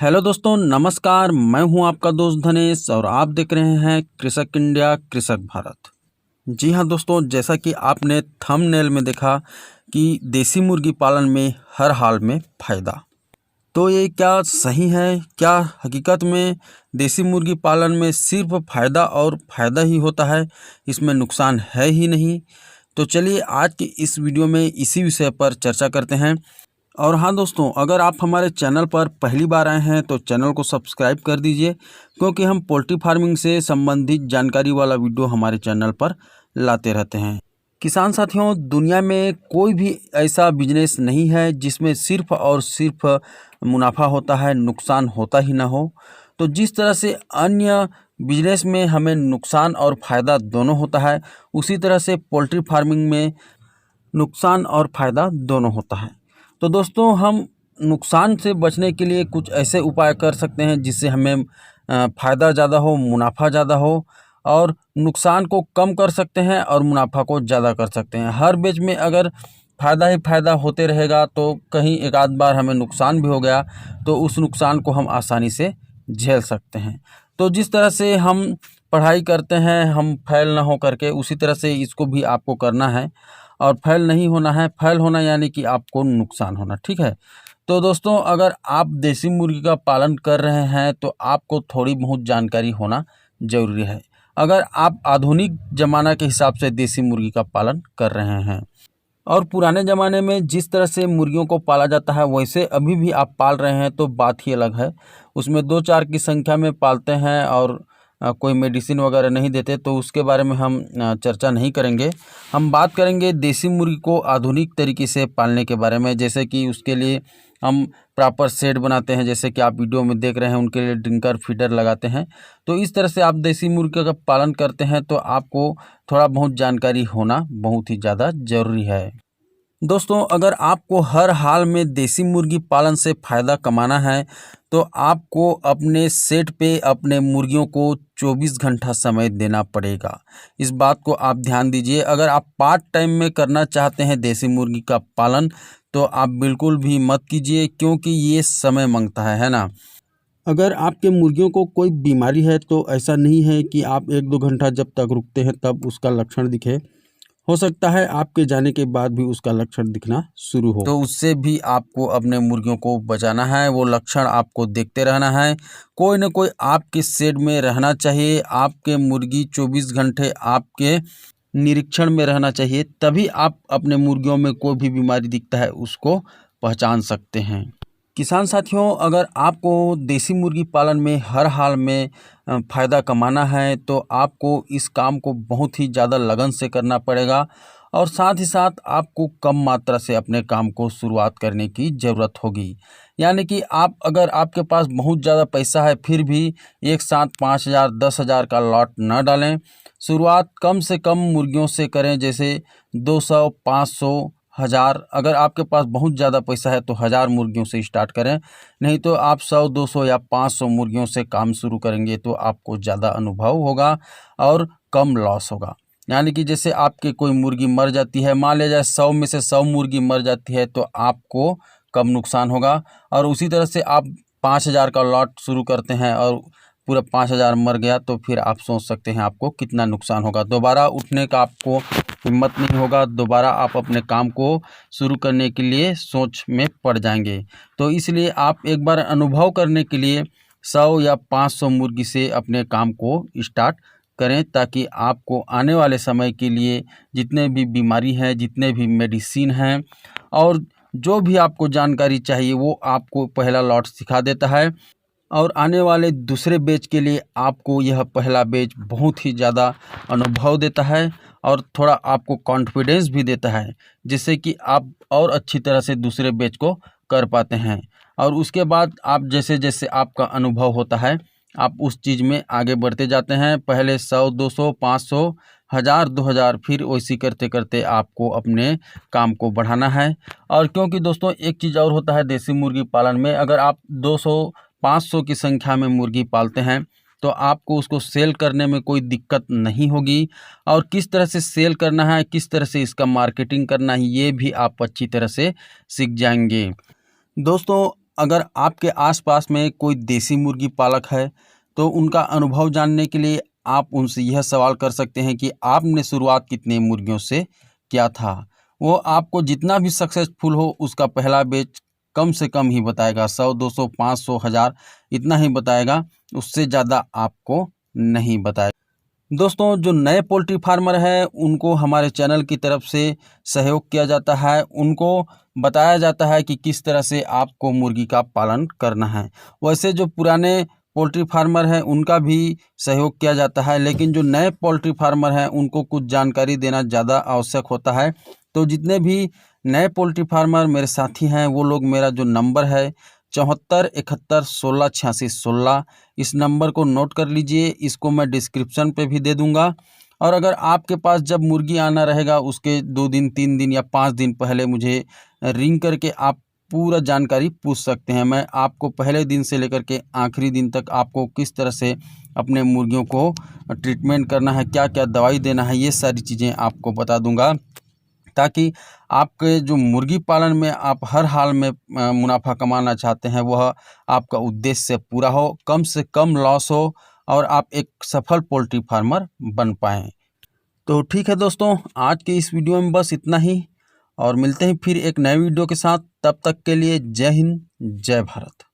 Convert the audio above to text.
Hello दोस्तों, नमस्कार। मैं हूं आपका दोस्त धनेश और आप देख रहे हैं कृषक इंडिया कृषक भारत। जी हां दोस्तों, जैसा कि आपने थंबनेल में देखा कि देसी मुर्गी पालन में हर हाल में फ़ायदा। तो ये क्या सही है? क्या हकीकत में देसी मुर्गी पालन में सिर्फ फ़ायदा और फ़ायदा ही होता है, इसमें नुकसान है ही नहीं? तो चलिए आज की इस वीडियो में इसी विषय पर चर्चा करते हैं। और हाँ दोस्तों, अगर आप हमारे चैनल पर पहली बार आए हैं तो चैनल को सब्सक्राइब कर दीजिए, क्योंकि हम पोल्ट्री फार्मिंग से संबंधित जानकारी वाला वीडियो हमारे चैनल पर लाते रहते हैं। किसान साथियों, दुनिया में कोई भी ऐसा बिजनेस नहीं है जिसमें सिर्फ और सिर्फ मुनाफा होता है, नुकसान होता ही ना हो। तो जिस तरह से अन्य बिजनेस में हमें नुकसान और फ़ायदा दोनों होता है, उसी तरह से पोल्ट्री फार्मिंग में नुकसान और फ़ायदा दोनों होता है। तो दोस्तों, हम नुकसान से बचने के लिए कुछ ऐसे उपाय कर सकते हैं जिससे हमें फ़ायदा ज़्यादा हो, मुनाफा ज़्यादा हो, और नुकसान को कम कर सकते हैं और मुनाफा को ज़्यादा कर सकते हैं। हर बैच में अगर फ़ायदा ही फ़ायदा होते रहेगा तो कहीं एक आध बार हमें नुकसान भी हो गया तो उस नुकसान को हम आसानी से झेल सकते हैं। तो जिस तरह से हम पढ़ाई करते हैं, हम फेल ना हो करके, उसी तरह से इसको भी आपको करना है। और फेल नहीं होना है, फेल होना यानी कि आपको नुकसान होना, ठीक है। तो दोस्तों, अगर आप देसी मुर्गी का पालन कर रहे हैं तो आपको थोड़ी बहुत जानकारी होना ज़रूरी है। अगर आप आधुनिक ज़माना के हिसाब से देसी मुर्गी का पालन कर रहे हैं और पुराने ज़माने में जिस तरह से मुर्गियों को पाला जाता है वैसे अभी भी आप पाल रहे हैं तो बात ही अलग है। उसमें 2-4 की संख्या में पालते हैं और कोई मेडिसिन वगैरह नहीं देते, तो उसके बारे में हम चर्चा नहीं करेंगे। हम बात करेंगे देसी मुर्गी को आधुनिक तरीके से पालने के बारे में, जैसे कि उसके लिए हम प्रॉपर शेड बनाते हैं, जैसे कि आप वीडियो में देख रहे हैं, उनके लिए ड्रिंकर फीडर लगाते हैं। तो इस तरह से आप देसी मुर्गी का पालन करते हैं तो आपको थोड़ा बहुत जानकारी होना बहुत ही ज़्यादा ज़रूरी है। दोस्तों, अगर आपको हर हाल में देसी मुर्गी पालन से फ़ायदा कमाना है तो आपको अपने सेट पे अपने मुर्गियों को 24 घंटा समय देना पड़ेगा। इस बात को आप ध्यान दीजिए। अगर आप पार्ट टाइम में करना चाहते हैं देसी मुर्गी का पालन तो आप बिल्कुल भी मत कीजिए, क्योंकि ये समय मांगता है ना। अगर आपके मुर्गियों को कोई बीमारी है तो ऐसा नहीं है कि आप 1-2 घंटा जब तक रुकते हैं तब उसका लक्षण दिखे। हो सकता है आपके जाने के बाद भी उसका लक्षण दिखना शुरू हो, तो उससे भी आपको अपने मुर्गियों को बचाना है। वो लक्षण आपको देखते रहना है। कोई ना कोई आपके शेड में रहना चाहिए। आपके मुर्गी 24 घंटे आपके निरीक्षण में रहना चाहिए, तभी आप अपने मुर्गियों में कोई भी बीमारी दिखता है उसको पहचान सकते हैं। किसान साथियों, अगर आपको देसी मुर्गी पालन में हर हाल में फ़ायदा कमाना है तो आपको इस काम को बहुत ही ज़्यादा लगन से करना पड़ेगा, और साथ ही साथ आपको कम मात्रा से अपने काम को शुरुआत करने की ज़रूरत होगी। यानी कि आप, अगर आपके पास बहुत ज़्यादा पैसा है फिर भी एक साथ 5,000 10,000 का लॉट न डालें। शुरुआत कम से कम मुर्गियों से करें, जैसे 200, 500, 1000। अगर आपके पास बहुत ज़्यादा पैसा है तो 1000 मुर्गियों से स्टार्ट करें। नहीं तो आप 100, 200 या 500 मुर्गियों से काम शुरू करेंगे तो आपको ज़्यादा अनुभव होगा और कम लॉस होगा। यानी कि जैसे आपके कोई मुर्गी मर जाती है, मान लिया जाए 100 में से 100 मुर्गी मर जाती है तो आपको कम नुकसान होगा। और उसी तरह से आप 5,000 का लॉट शुरू करते हैं और पूरा 5,000 मर गया तो फिर आप सोच सकते हैं आपको कितना नुकसान होगा। दोबारा उठने का आपको हिम्मत नहीं होगा, दोबारा आप अपने काम को शुरू करने के लिए सोच में पड़ जाएंगे। तो इसलिए आप एक बार अनुभव करने के लिए 100 या 500 मुर्गी से अपने काम को स्टार्ट करें, ताकि आपको आने वाले समय के लिए जितने भी बीमारी हैं, जितने भी मेडिसिन हैं और जो भी आपको जानकारी चाहिए वो आपको पहला लॉट सिखा देता है। और आने वाले दूसरे बैच के लिए आपको यह पहला बैच बहुत ही ज़्यादा अनुभव देता है और थोड़ा आपको कॉन्फिडेंस भी देता है, जिससे कि आप और अच्छी तरह से दूसरे बैच को कर पाते हैं। और उसके बाद आप जैसे जैसे आपका अनुभव होता है आप उस चीज़ में आगे बढ़ते जाते हैं। पहले 100, 200, 500, 1000, 2000, फिर वैसी करते करते आपको अपने काम को बढ़ाना है। और क्योंकि दोस्तों एक चीज़ और होता है देसी मुर्गी पालन में, अगर आप 200, 500 की संख्या में मुर्गी पालते हैं तो आपको उसको सेल करने में कोई दिक्कत नहीं होगी। और किस तरह से सेल करना है, किस तरह से इसका मार्केटिंग करना है, ये भी आप अच्छी तरह से सीख जाएंगे। दोस्तों, अगर आपके आसपास में कोई देसी मुर्गी पालक है तो उनका अनुभव जानने के लिए आप उनसे यह सवाल कर सकते हैं कि आपने शुरुआत कितने मुर्गियों से किया था। वो आपको जितना भी सक्सेसफुल हो उसका पहला बैच कम से कम ही बताएगा, 100, 200, 500, 1000 इतना ही बताएगा, उससे ज़्यादा आपको नहीं बताएगा। दोस्तों, जो नए पोल्ट्री फार्मर हैं उनको हमारे चैनल की तरफ से सहयोग किया जाता है, उनको बताया जाता है कि किस तरह से आपको मुर्गी का पालन करना है। वैसे जो पुराने पोल्ट्री फार्मर हैं उनका भी सहयोग किया जाता है, लेकिन जो नए पोल्ट्री फार्मर हैं उनको कुछ जानकारी देना ज़्यादा आवश्यक होता है। तो जितने भी नए पोल्ट्री फार्मर मेरे साथी हैं वो लोग मेरा जो नंबर है 74 71 16 86 16, इस नंबर को नोट कर लीजिए। इसको मैं डिस्क्रिप्शन पे भी दे दूंगा। और अगर आपके पास जब मुर्गी आना रहेगा उसके 2 दिन 3 दिन या 5 दिन पहले मुझे रिंग करके आप पूरा जानकारी पूछ सकते हैं। मैं आपको पहले दिन से लेकर के आखिरी दिन तक आपको किस तरह से अपने मुर्गियों को ट्रीटमेंट करना है, क्या क्या दवाई देना है, ये सारी चीज़ें आपको बता दूंगा, ताकि आपके जो मुर्गी पालन में आप हर हाल में मुनाफा कमाना चाहते हैं वह आपका उद्देश्य पूरा हो, कम से कम लॉस हो और आप एक सफल पोल्ट्री फार्मर बन पाएँ। तो ठीक है दोस्तों, आज के इस वीडियो में बस इतना ही और मिलते हैं फिर एक नए वीडियो के साथ। तब तक के लिए जय हिंद, जय भारत।